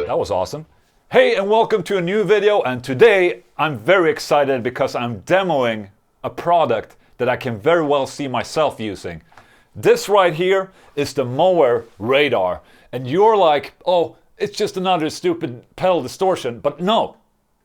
That was awesome. Hey, and welcome to a new video, and today I'm very excited because I'm demoing a product that I can very well see myself using. This right here is the Mooer Radar, and you're like, oh, it's just another stupid pedal distortion, but no,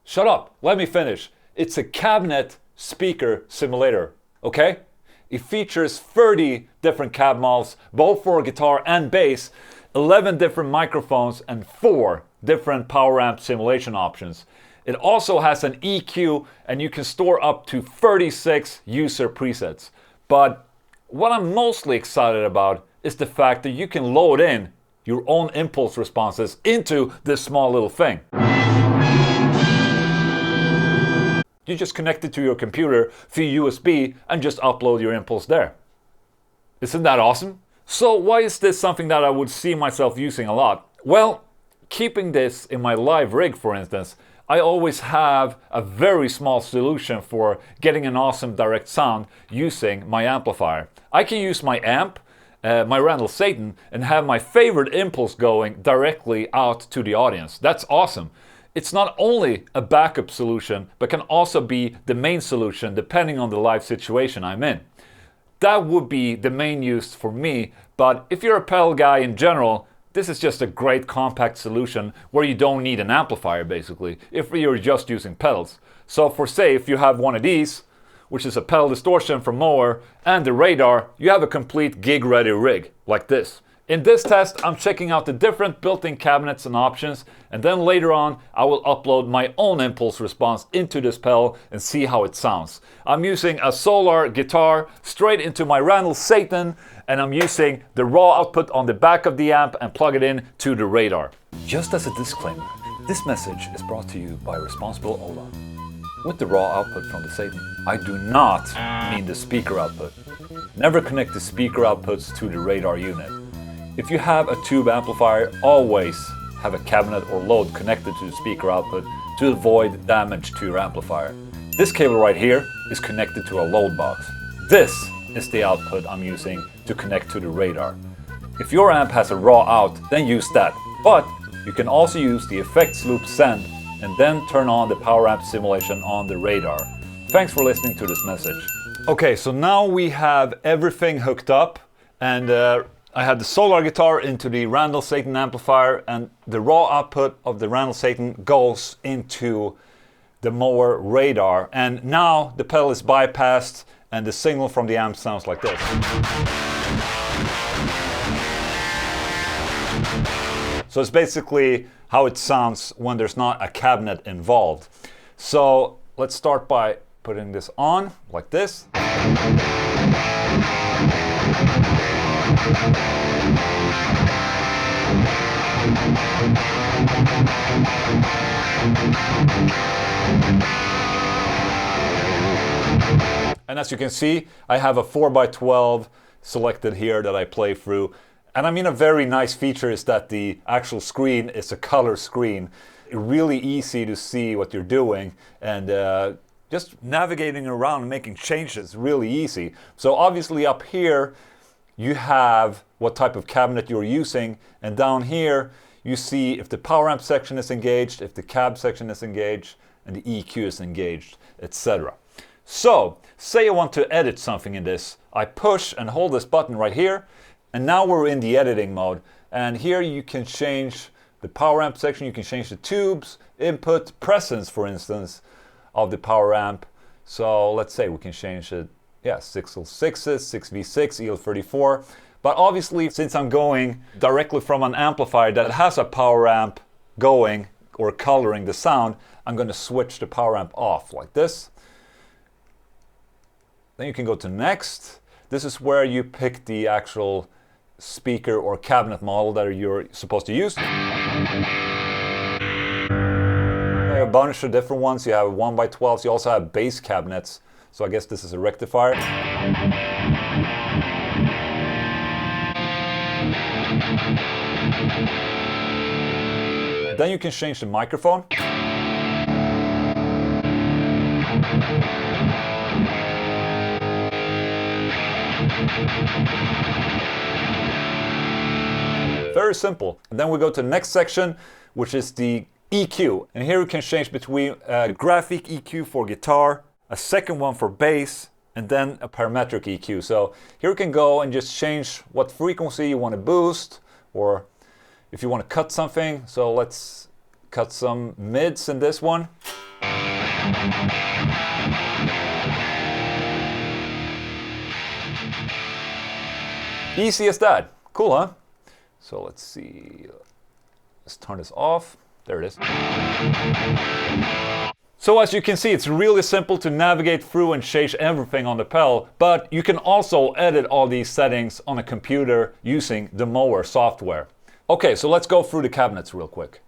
shut up, let me finish. It's a cabinet speaker simulator, okay? It features 30 different cab models, both for guitar and bass, 11 different microphones, and 4 different power amp simulation options. It also has an EQ, and you can store up to 36 user presets. But what I'm mostly excited about is the fact that you can load in your own impulse responses into this small little thing. You just connect it to your computer via USB and just upload your impulse there. Isn't that awesome? So why is this something that I would see myself using a lot? Well, keeping this in my live rig, for instance, I always have a very small solution for getting an awesome direct sound using my amplifier. I can use my amp, my Randall Satan, and have my favorite impulse going directly out to the audience. That's awesome. It's not only a backup solution, but can also be the main solution depending on the live situation I'm in. That would be the main use for me, but if you're a pedal guy in general, this is just a great compact solution where you don't need an amplifier basically, if you're just using pedals. So for say if you have one of these, which is a pedal distortion from Mooer, and the Radar, you have a complete gig-ready rig, like this. In this test, I'm checking out the different built-in cabinets and options, and then later on, I will upload my own impulse response into this pedal and see how it sounds. I'm using a Solar guitar straight into my Randall Satan, and I'm using the raw output on the back of the amp and plug it in to the Radar. Just as a disclaimer, this message is brought to you by Responsible Ola. With the raw output from the Satan, I do not mean the speaker output. Never connect the speaker outputs to the Radar unit. If you have a tube amplifier, always have a cabinet or load connected to the speaker output to avoid damage to your amplifier. This cable right here is connected to a load box. This is the output I'm using to connect to the Radar. If your amp has a raw out, then use that. But you can also use the effects loop send and then turn on the power amp simulation on the Radar. Thanks for listening to this message. Okay, so now we have everything hooked up, and I had the Solar guitar into the Randall Satan amplifier, and the raw output of the Randall Satan goes into the Mooer Radar. And now the pedal is bypassed and the signal from the amp sounds like this. So it's basically how it sounds when there's not a cabinet involved. So let's start by putting this on like this. And as you can see, I have a 4x12 selected here that I play through. And I mean, a very nice feature is that the actual screen is a color screen. Really easy to see what you're doing, and just navigating around and making changes really easy. So obviously up here you have what type of cabinet you're using, and down here you see if the power amp section is engaged, if the cab section is engaged, and the EQ is engaged, etc. So say I want to edit something in this. I push and hold this button right here, and now we're in the editing mode. And here you can change the power amp section, you can change the tubes, input, presence, for instance, of the power amp. So let's say we can change it, 6L6s, 6V6, EL34. But obviously, since I'm going directly from an amplifier that has a power amp going or coloring the sound, I'm going to switch the power amp off like this. Then you can go to next. This is where you pick the actual speaker or cabinet model that you're supposed to use. There are a bunch of different ones. You have 1x12s. You also have bass cabinets. So I guess this is a rectifier. Then you can change the microphone. Very simple. And then we go to the next section, which is the EQ. And here we can change between a graphic EQ for guitar, a second one for bass, and then a parametric EQ. So here you can go and just change what frequency you want to boost, or if you want to cut something. So let's cut some mids in this one. Easy as that. Cool, huh? So let's see. Let's turn this off. There it is. So as you can see, it's really simple to navigate through and change everything on the pedal, but you can also edit all these settings on a computer using the Mooer software. Okay, so let's go through the cabinets real quick.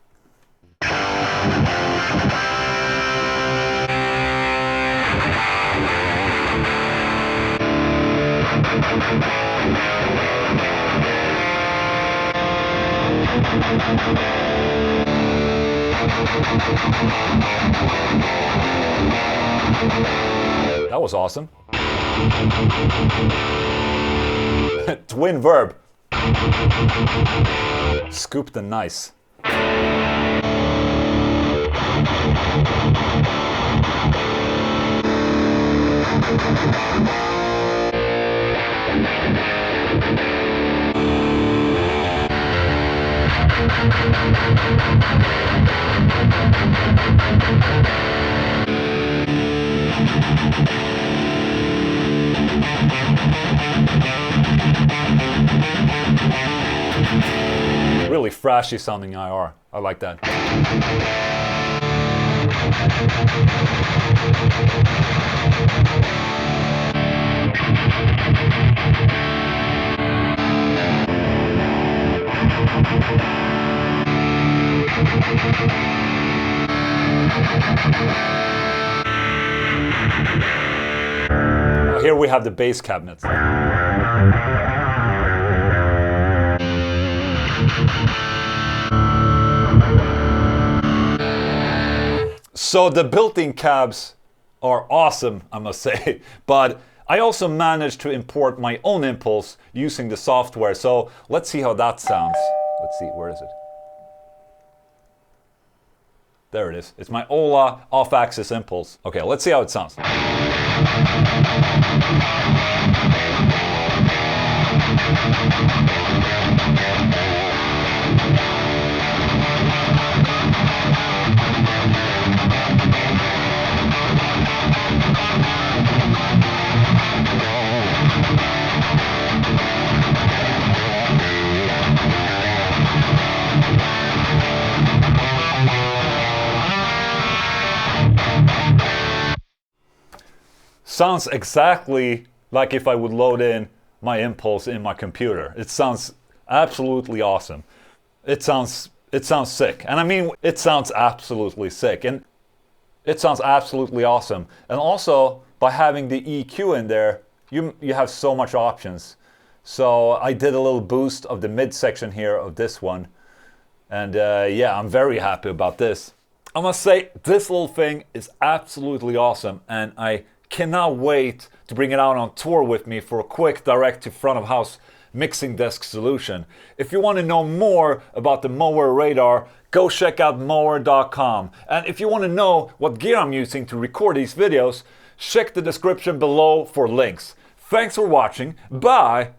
That was awesome. Twin verb. Scoop the nice. Really thrashy sounding IR. I like that. Here we have the bass cabinets. So the built-in cabs are awesome, I must say, but I also managed to import my own impulse using the software. So let's see how that sounds. Let's see, where is it? There it is. It's my Ola off-axis impulse. Okay, let's see how it sounds. Sounds exactly like if I would load in my impulse in my computer. It sounds absolutely awesome. It sounds sick. And I mean, it sounds absolutely sick. And it sounds absolutely awesome. And also, by having the EQ in there, you have so much options. So I did a little boost of the mid section here of this one. And yeah, I'm very happy about this. I must say, this little thing is absolutely awesome. And I cannot wait to bring it out on tour with me for a quick direct to front of house mixing desk solution. If you want to know more about the Mooer Radar, go check out Mooer.com. And if you want to know what gear I'm using to record these videos, check the description below for links. Thanks for watching. Bye!